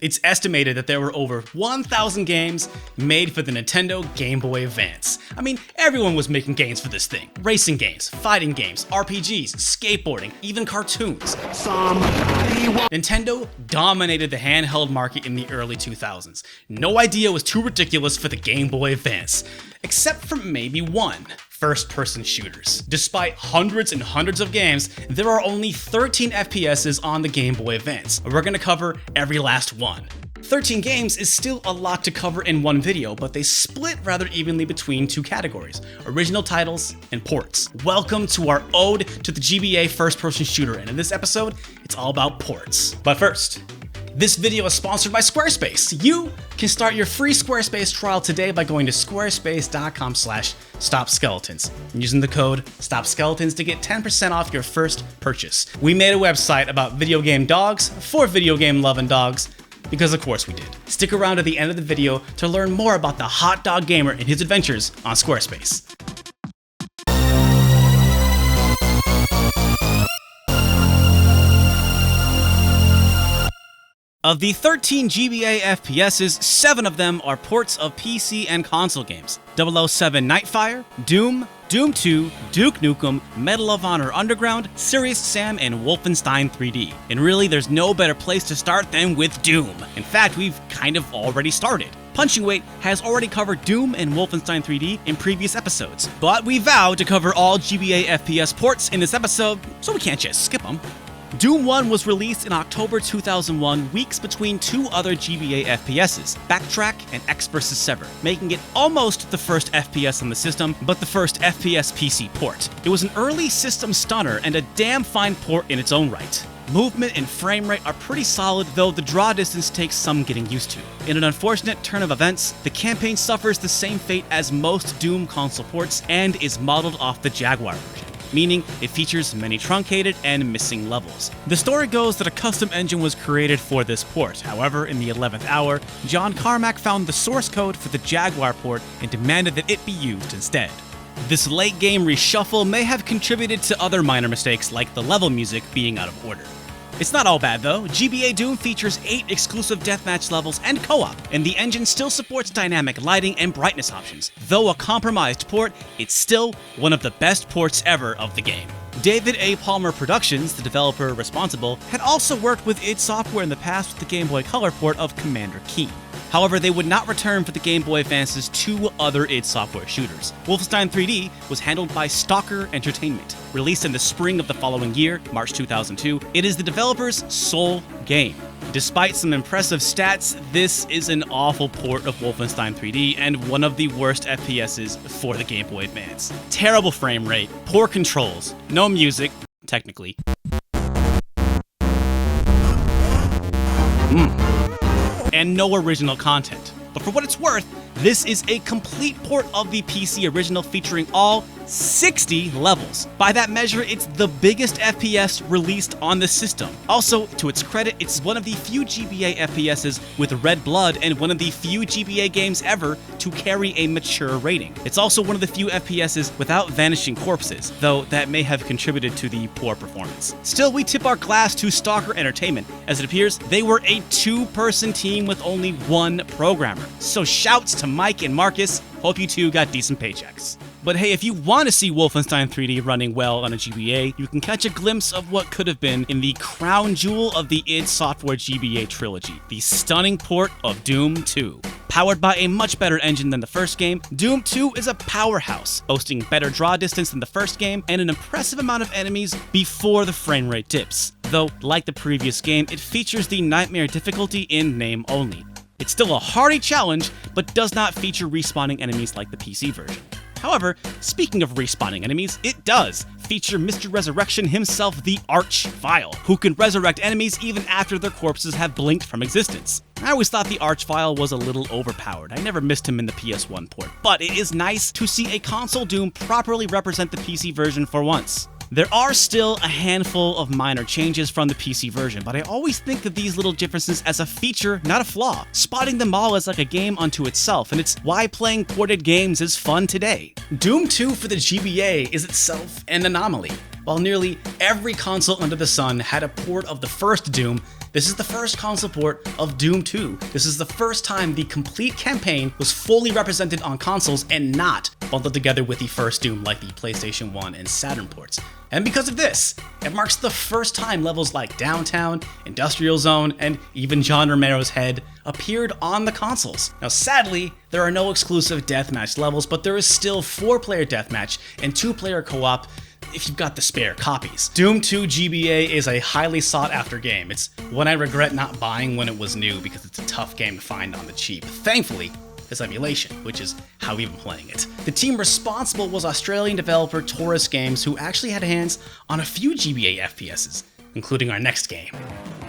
It's estimated that there were over 1,000 games made for the Nintendo Game Boy Advance. I mean, everyone was making games for this thing. Racing games, fighting games, RPGs, skateboarding, even cartoons. Nintendo dominated the handheld market in the early 2000s. No idea was too ridiculous for the Game Boy Advance, except for maybe one. First-person shooters. Despite hundreds and hundreds of games, there are only 13 FPSs on the Game Boy Advance. We're gonna cover every last one. 13 games is still a lot to cover in one video, but they split rather evenly between two categories: original titles and ports. Welcome to our ode to the GBA First Person Shooter, and in this episode, it's all about ports. But first, this video is sponsored by Squarespace. You can start your free Squarespace trial today by going to squarespace.com/stopskeletons and using the code STOPSKELETONS to get 10% off your first purchase. We made a website about video game dogs for video game loving dogs, because of course we did. Stick around to the end of the video to learn more about the hot dog gamer and his adventures on Squarespace. Of the 13 GBA FPSs, 7 of them are ports of PC and console games: 007 Nightfire, Doom, Doom 2, Duke Nukem, Medal of Honor Underground, Serious Sam, and Wolfenstein 3D. And really, there's no better place to start than with Doom. In fact, we've kind of already started. Punching Weight has already covered Doom and Wolfenstein 3D in previous episodes, but we vowed to cover all GBA FPS ports in this episode, so we can't just skip them. Doom 1 was released in October 2001, weeks between two other GBA FPSs, Backtrack and X vs. Sever, making it almost the first FPS on the system, but the first FPS PC port. It was an early system stunner and a damn fine port in its own right. Movement and frame rate are pretty solid, though the draw distance takes some getting used to. In an unfortunate turn of events, the campaign suffers the same fate as most Doom console ports and is modeled off the Jaguar version, meaning it features many truncated and missing levels. The story goes that a custom engine was created for this port. However, in the 11th hour, John Carmack found the source code for the Jaguar port and demanded that it be used instead. This late-game reshuffle may have contributed to other minor mistakes, like the level music being out of order. It's not all bad though. GBA Doom features 8 exclusive deathmatch levels and co-op, and the engine still supports dynamic lighting and brightness options. Though a compromised port, it's still one of the best ports ever of the game. David A. Palmer Productions, the developer responsible, had also worked with id Software in the past with the Game Boy Color port of Commander Keen. However, they would not return for the Game Boy Advance's 2 other id Software shooters. Wolfenstein 3D was handled by Stalker Entertainment. Released in the spring of the following year, March 2002, it is the developer's sole game. Despite some impressive stats, this is an awful port of Wolfenstein 3D and one of the worst FPSs for the Game Boy Advance. Terrible frame rate, poor controls, no music, technically. And no original content. But for what it's worth, this is a complete port of the PC original featuring all 60 levels. By that measure, it's the biggest FPS released on the system. Also, to its credit, it's one of the few GBA FPSs with red blood and one of the few GBA games ever to carry a mature rating. It's also one of the few FPSs without vanishing corpses, though that may have contributed to the poor performance. Still, we tip our glass to Stalker Entertainment, as it appears they were a 2-person team with only 1 programmer. So shouts to Mike and Marcus, hope you two got decent paychecks. But hey, if you want to see Wolfenstein 3D running well on a GBA, you can catch a glimpse of what could have been in the crown jewel of the id Software GBA trilogy, the stunning port of Doom 2. Powered by a much better engine than the first game, Doom 2 is a powerhouse, boasting better draw distance than the first game and an impressive amount of enemies before the frame rate dips. Though, like the previous game, it features the Nightmare difficulty in name only. It's still a hardy challenge, but does not feature respawning enemies like the PC version. However, speaking of respawning enemies, it does feature Mr. Resurrection himself, the Archvile, who can resurrect enemies even after their corpses have blinked from existence. I always thought the Archvile was a little overpowered. I never missed him in the PS1 port, but it is nice to see a console Doom properly represent the PC version for once. There are still a handful of minor changes from the PC version, but I always think of these little differences as a feature, not a flaw, spotting them all as like a game unto itself, and it's why playing ported games is fun today. Doom 2 for the GBA is itself an anomaly. While nearly every console under the sun had a port of the first Doom, This is the first console port of Doom 2. This is the first time the complete campaign was fully represented on consoles and not bundled together with the first Doom like the PlayStation 1 and Saturn ports. And because of this, it marks the first time levels like Downtown, Industrial Zone, and even John Romero's Head appeared on the consoles. Now sadly, there are no exclusive deathmatch levels, but there is still 4-player deathmatch and 2-player co-op if you've got the spare copies. Doom 2 GBA is a highly sought after game. It's one I regret not buying when it was new because it's a tough game to find on the cheap. Thankfully, there's emulation, which is how we've been playing it. The team responsible was Australian developer Taurus Games, who actually had hands on a few GBA FPSs, including our next game.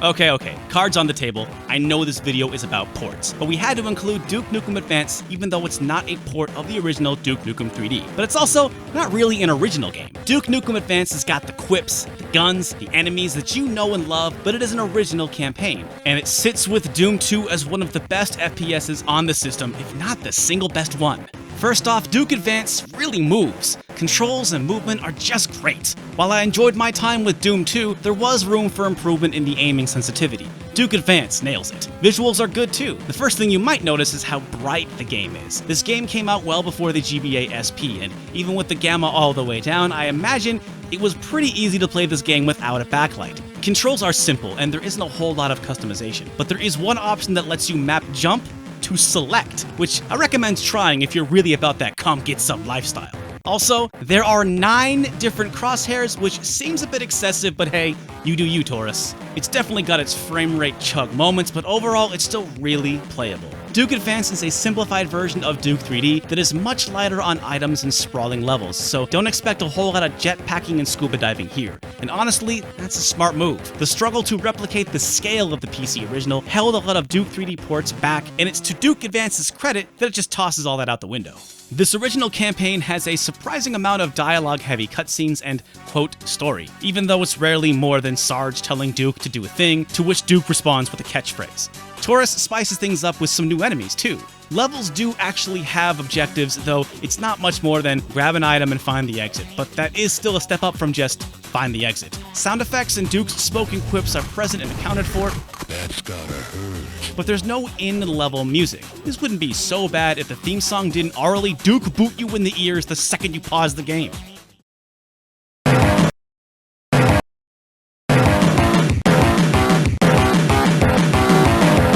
Okay, cards on the table. I know this video is about ports, but we had to include Duke Nukem Advance even though it's not a port of the original Duke Nukem 3D. But it's also not really an original game. Duke Nukem Advance has got the quips, the guns, the enemies that you know and love, but it is an original campaign. And it sits with Doom 2 as one of the best FPSs on the system, if not the single best one. First off, Duke Advance really moves. Controls and movement are just great. While I enjoyed my time with Doom 2, there was room for improvement in the aiming sensitivity. Duke Advance nails it. Visuals are good too. The first thing you might notice is how bright the game is. This game came out well before the GBA SP, and even with the gamma all the way down, I imagine it was pretty easy to play this game without a backlight. Controls are simple, and there isn't a whole lot of customization, but there is one option that lets you map jump to select, which I recommend trying if you're really about that come get some lifestyle. Also, there are 9 different crosshairs, which seems a bit excessive, but hey, you do you, Taurus. It's definitely got its frame rate chug moments, but overall, it's still really playable. Duke Advance is a simplified version of Duke 3D that is much lighter on items and sprawling levels, so don't expect a whole lot of jetpacking and scuba diving here. And honestly, that's a smart move. The struggle to replicate the scale of the PC original held a lot of Duke 3D ports back, and it's to Duke Advance's credit that it just tosses all that out the window. This original campaign has a surprising amount of dialogue-heavy cutscenes and, quote, story, even though it's rarely more than Sarge telling Duke to do a thing, to which Duke responds with a catchphrase. Taurus spices things up with some new enemies, too. Levels do actually have objectives, though it's not much more than grab an item and find the exit, but that is still a step up from just find the exit. Sound effects and Duke's spoken quips are present and accounted for. That's gotta hurt. But there's no in-level music. This wouldn't be so bad if the theme song didn't aurally Duke boot you in the ears the second you pause the game.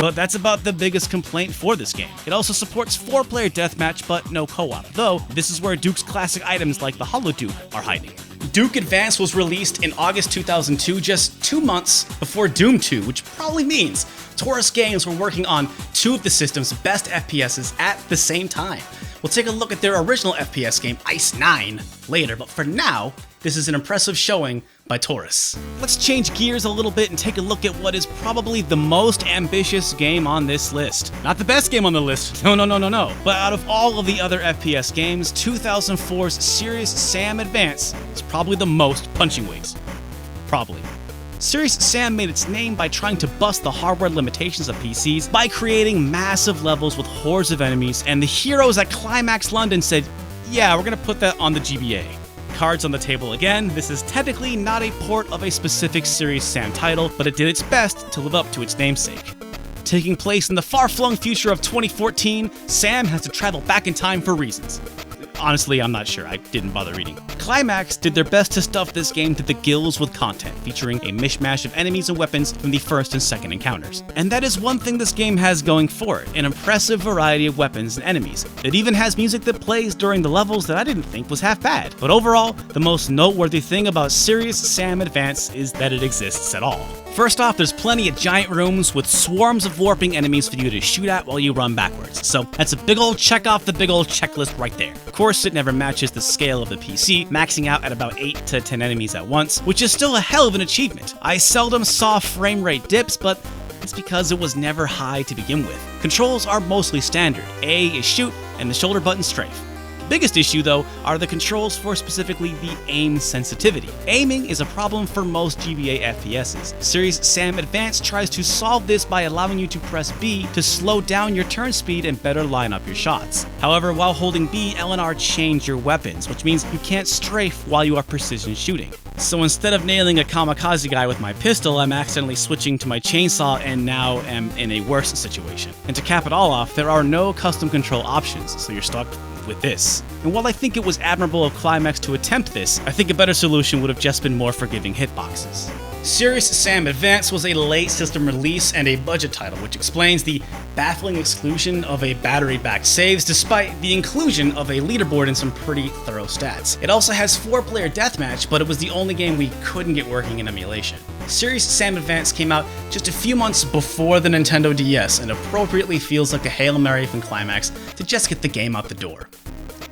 But that's about the biggest complaint for this game. It also supports 4-player deathmatch, but no co-op, though this is where Duke's classic items like the Hollow Duke are hiding. Duke Advance was released in August 2002, just 2 months before Doom 2, which probably means Taurus Games were working on 2 of the system's best FPSs at the same time. We'll take a look at their original FPS game, Ice 9, later, but for now, this is an impressive showing by Taurus. Let's change gears a little bit and take a look at what is probably the most ambitious game on this list. Not the best game on the list, no. But out of all of the other FPS games, 2004's Serious Sam Advance is probably the most punching weights. Probably. Serious Sam made its name by trying to bust the hardware limitations of PCs by creating massive levels with hordes of enemies, and the heroes at Climax London said, yeah, we're gonna put that on the GBA. Cards on the table again, this is technically not a port of a specific Serious Sam title, but it did its best to live up to its namesake. Taking place in the far-flung future of 2014, Sam has to travel back in time for reasons. Honestly, I'm not sure, I didn't bother reading. Climax did their best to stuff this game to the gills with content, featuring a mishmash of enemies and weapons from the first and second encounters. And that is one thing this game has going for it, an impressive variety of weapons and enemies. It even has music that plays during the levels that I didn't think was half bad. But overall, the most noteworthy thing about Serious Sam Advance is that it exists at all. First off, there's plenty of giant rooms with swarms of warping enemies for you to shoot at while you run backwards. So that's a big old check off the big old checklist right there. Of course, it never matches the scale of the PC, maxing out at about 8 to 10 enemies at once, which is still a hell of an achievement. I seldom saw frame rate dips, but it's because it was never high to begin with. Controls are mostly standard. A is shoot, and the shoulder button strafe. Biggest issue, though, are the controls for specifically the aim sensitivity. Aiming is a problem for most GBA FPSs. Serious Sam Advance tries to solve this by allowing you to press B to slow down your turn speed and better line up your shots. However, while holding B, L and R change your weapons, which means you can't strafe while you are precision shooting. So instead of nailing a kamikaze guy with my pistol, I'm accidentally switching to my chainsaw and now am in a worse situation. And to cap it all off, there are no custom control options, so you're stuck with this. And while I think it was admirable of Climax to attempt this, I think a better solution would have just been more forgiving hitboxes. Serious Sam Advance was a late system release and a budget title, which explains the baffling exclusion of a battery-backed saves despite the inclusion of a leaderboard and some pretty thorough stats. It also has 4-player deathmatch, but it was the only game we couldn't get working in emulation. Serious Sam Advance came out just a few months before the Nintendo DS and appropriately feels like a Hail Mary from Climax to just get the game out the door.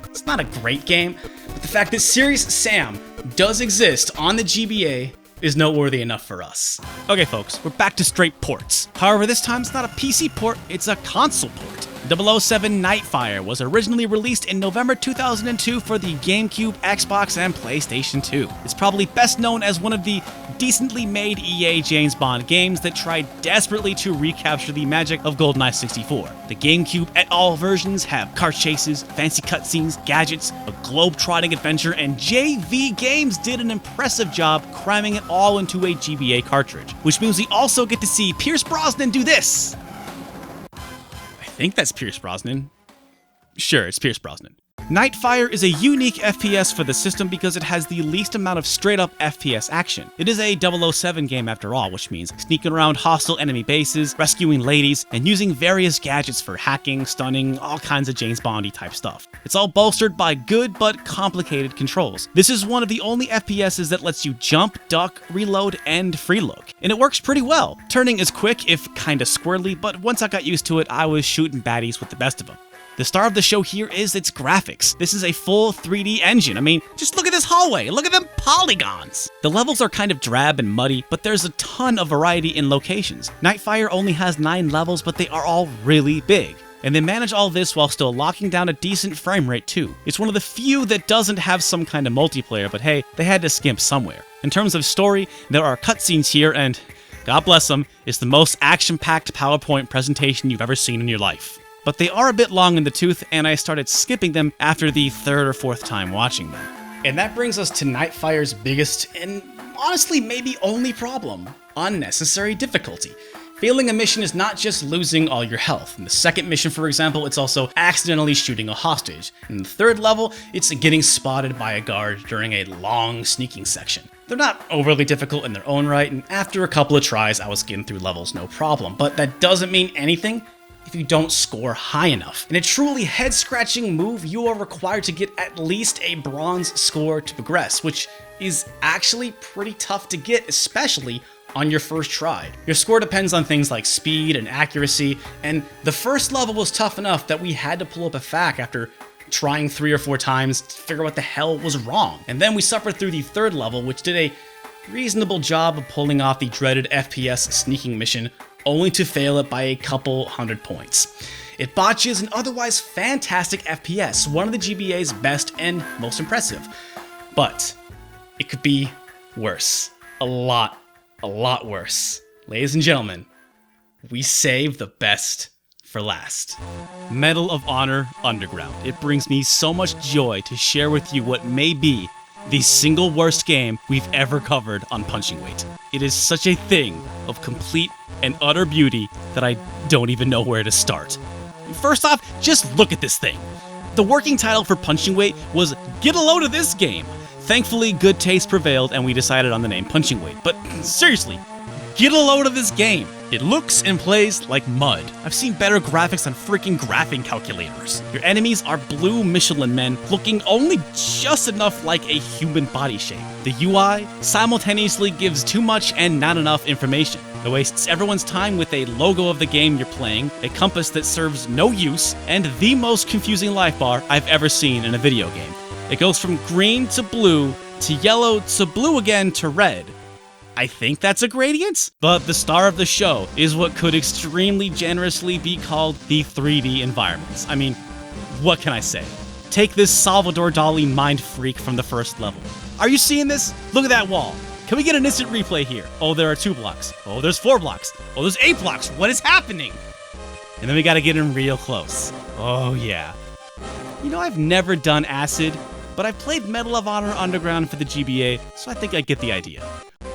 It's not a great game, but the fact that Serious Sam does exist on the GBA is noteworthy enough for us. Okay folks, we're back to straight ports. However, this time it's not a PC port, it's a console port. 007 Nightfire was originally released in November 2002 for the GameCube, Xbox, and PlayStation 2. It's probably best known as one of the decently made EA James Bond games that tried desperately to recapture the magic of GoldenEye 64. The GameCube et al. Versions have car chases, fancy cutscenes, gadgets, a globe-trotting adventure, and JV Games did an impressive job cramming it all into a GBA cartridge, which means we also get to see Pierce Brosnan do this. I think that's Pierce Brosnan. Sure, it's Pierce Brosnan. Nightfire is a unique FPS for the system because it has the least amount of straight-up FPS action. It is a 007 game after all, which means sneaking around hostile enemy bases, rescuing ladies, and using various gadgets for hacking, stunning, all kinds of James Bond-y type stuff. It's all bolstered by good but complicated controls. This is one of the only FPSs that lets you jump, duck, reload, and freelook. And it works pretty well. Turning is quick, if kinda squirrely, but once I got used to it, I was shooting baddies with the best of them. The star of the show here is its graphics. This is a full 3D engine. I mean, just look at this hallway. Look at them polygons. The levels are kind of drab and muddy, but there's a ton of variety in locations. Nightfire only has 9 levels, but they are all really big. And they manage all this while still locking down a decent frame rate too. It's one of the few that doesn't have some kind of multiplayer, but hey, they had to skimp somewhere. In terms of story, there are cutscenes here, and God bless them, it's the most action-packed PowerPoint presentation you've ever seen in your life. But they are a bit long in the tooth, and I started skipping them after the 3rd or 4th time watching them. And that brings us to Nightfire's biggest, and honestly maybe only problem: unnecessary difficulty. Failing a mission is not just losing all your health. In the 2nd mission, for example, it's also accidentally shooting a hostage. In the 3rd level, it's getting spotted by a guard during a long sneaking section. They're not overly difficult in their own right, and after a couple of tries, I was getting through levels no problem. But that doesn't mean anything if you don't score high enough. In a truly head-scratching move, you are required to get at least a bronze score to progress, which is actually pretty tough to get, especially on your first try. Your score depends on things like speed and accuracy, and the first level was tough enough that we had to pull up a FAQ after trying 3 or 4 times to figure out what the hell was wrong. And then we suffered through the 3rd level, which did a reasonable job of pulling off the dreaded FPS sneaking mission, only to fail it by a couple 100 points. It botches an otherwise fantastic FPS, one of the GBA's best and most impressive. But it could be worse. A lot worse. Ladies and gentlemen, we save the best for last. Medal of Honor Underground. It brings me so much joy to share with you what may be the single worst game we've ever covered on Punching Weight. It is such a thing of complete and utter beauty that I don't even know where to start. First off, just look at this thing. The working title for Punching Weight was Get a Load of This Game. Thankfully, good taste prevailed and we decided on the name Punching Weight. But seriously, get a load of this game. It looks and plays like mud. I've seen better graphics on freaking graphing calculators. Your enemies are blue Michelin men looking only just enough like a human body shape. The UI simultaneously gives too much and not enough information. It wastes everyone's time with a logo of the game you're playing, a compass that serves no use, and the most confusing life bar I've ever seen in a video game. It goes from green to blue to yellow to blue again to red. I think that's a gradient? But the star of the show is what could extremely generously be called the 3D environments. I mean, what can I say? Take this Salvador Dali mind freak from the first level. Are you seeing this? Look at that wall. Can we get an instant replay here? Oh, there are 2 blocks. Oh, there's 4 blocks. Oh, there's 8 blocks. What is happening? And then we gotta get in real close. Oh, yeah. You know, I've never done acid, but I've played Medal of Honor Underground for the GBA, so I think I get the idea.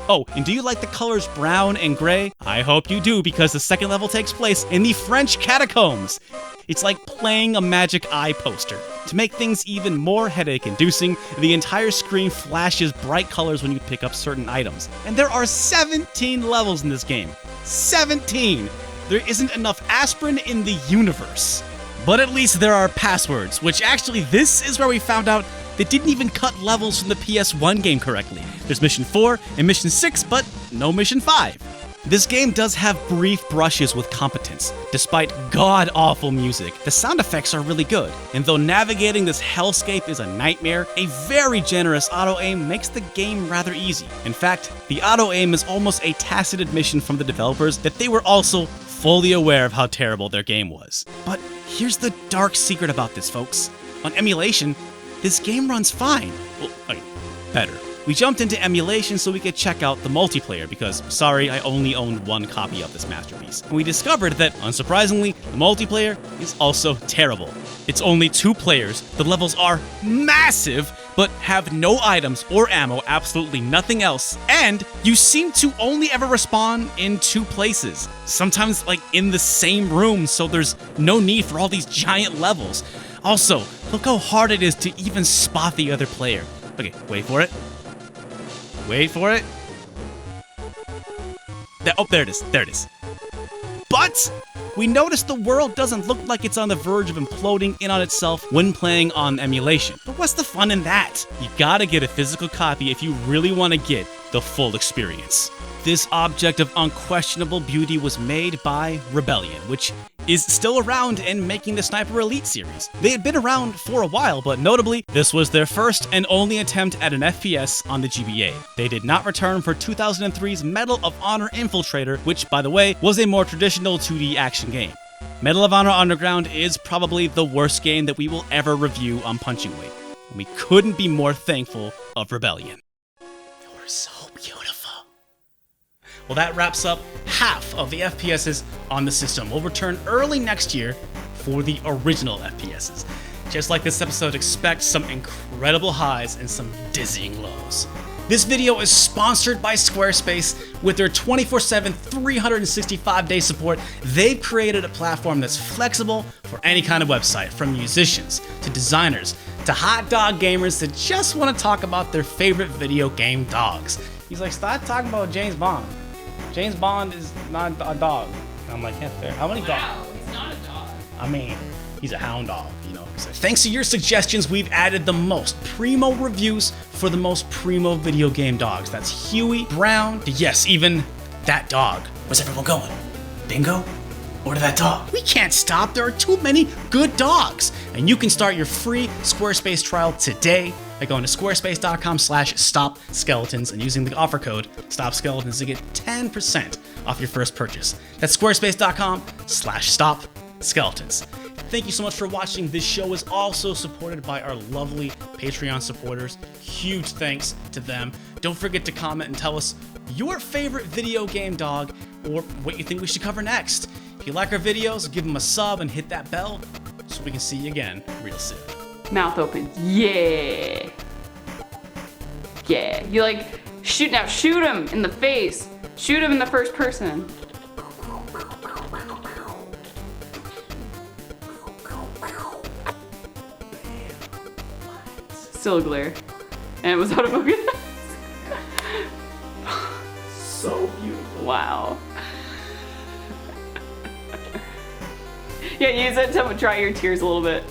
Oh, and do you like the colors brown and gray? I hope you do, because the second level takes place in the French catacombs. It's like playing a Magic Eye poster. To make things even more headache-inducing, the entire screen flashes bright colors when you pick up certain items. And there are 17 levels in this game. 17! There isn't enough aspirin in the universe. But at least there are passwords, which actually this is where we found out they didn't even cut levels from the PS1 game correctly. There's Mission 4 and Mission 6, but no Mission 5. This game does have brief brushes with competence. Despite god-awful music, the sound effects are really good. And though navigating this hellscape is a nightmare, a very generous auto-aim makes the game rather easy. In fact, the auto-aim is almost a tacit admission from the developers that they were also fully aware of how terrible their game was. But here's the dark secret about this, folks. On emulation, this game runs fine. Well, okay, better. We jumped into emulation so we could check out the multiplayer because, sorry, I only owned one copy of this masterpiece. And we discovered that, unsurprisingly, the multiplayer is also terrible. It's only 2 players, the levels are massive, but have no items or ammo, absolutely nothing else, and you seem to only ever respawn in 2 places. Sometimes, like, in the same room, so there's no need for all these giant levels. Also, look how hard it is to even spot the other player. Okay, wait for it. Wait for it. Oh, there it is. There it is. But we noticed the world doesn't look like it's on the verge of imploding in on itself when playing on emulation. But what's the fun in that? You gotta get a physical copy if you really want to get the full experience. This object of unquestionable beauty was made by Rebellion, which is still around and making the Sniper Elite series. They had been around for a while, but notably, this was their first and only attempt at an FPS on the GBA. They did not return for 2003's Medal of Honor Infiltrator, which, by the way, was a more traditional 2D action game. Medal of Honor Underground is probably the worst game that we will ever review on Punching Weight, and we couldn't be more thankful of Rebellion. You're so beautiful. Well, that wraps up half of the FPSs on the system. We'll return early next year for the original FPSs. Just like this episode, expect some incredible highs and some dizzying lows. This video is sponsored by Squarespace. With their 24/7, 365-day support, they've created a platform that's flexible for any kind of website, from musicians to designers to hot dog gamers that just want to talk about their favorite video game dogs. He's like, stop talking about James Bond. James Bond is not a dog. I'm like, yeah, fair. How many dogs? Wow, it's not a dog. I mean, he's a hound dog, you know. So thanks to your suggestions, we've added the most primo reviews for the most primo video game dogs. That's Huey, Brown, yes, even that dog. Where's everyone going? Bingo? Or to that dog? We can't stop. There are too many good dogs. And you can start your free Squarespace trial today by going to squarespace.com/stopskeletons and using the offer code STOPSKELETONS to get 10% off your first purchase. That's squarespace.com/stopskeletons. Thank you so much for watching. This show is also supported by our lovely Patreon supporters. Huge thanks to them. Don't forget to comment and tell us your favorite video game dog or what you think we should cover next. If you like our videos, give them a sub and hit that bell so we can see you again real soon. Mouth open. Yeah. Yeah. You like shoot him in the face. Shoot him in the first person. Still a glare. And it was out of focus. So beautiful. Wow. Yeah, use it to dry your tears a little bit.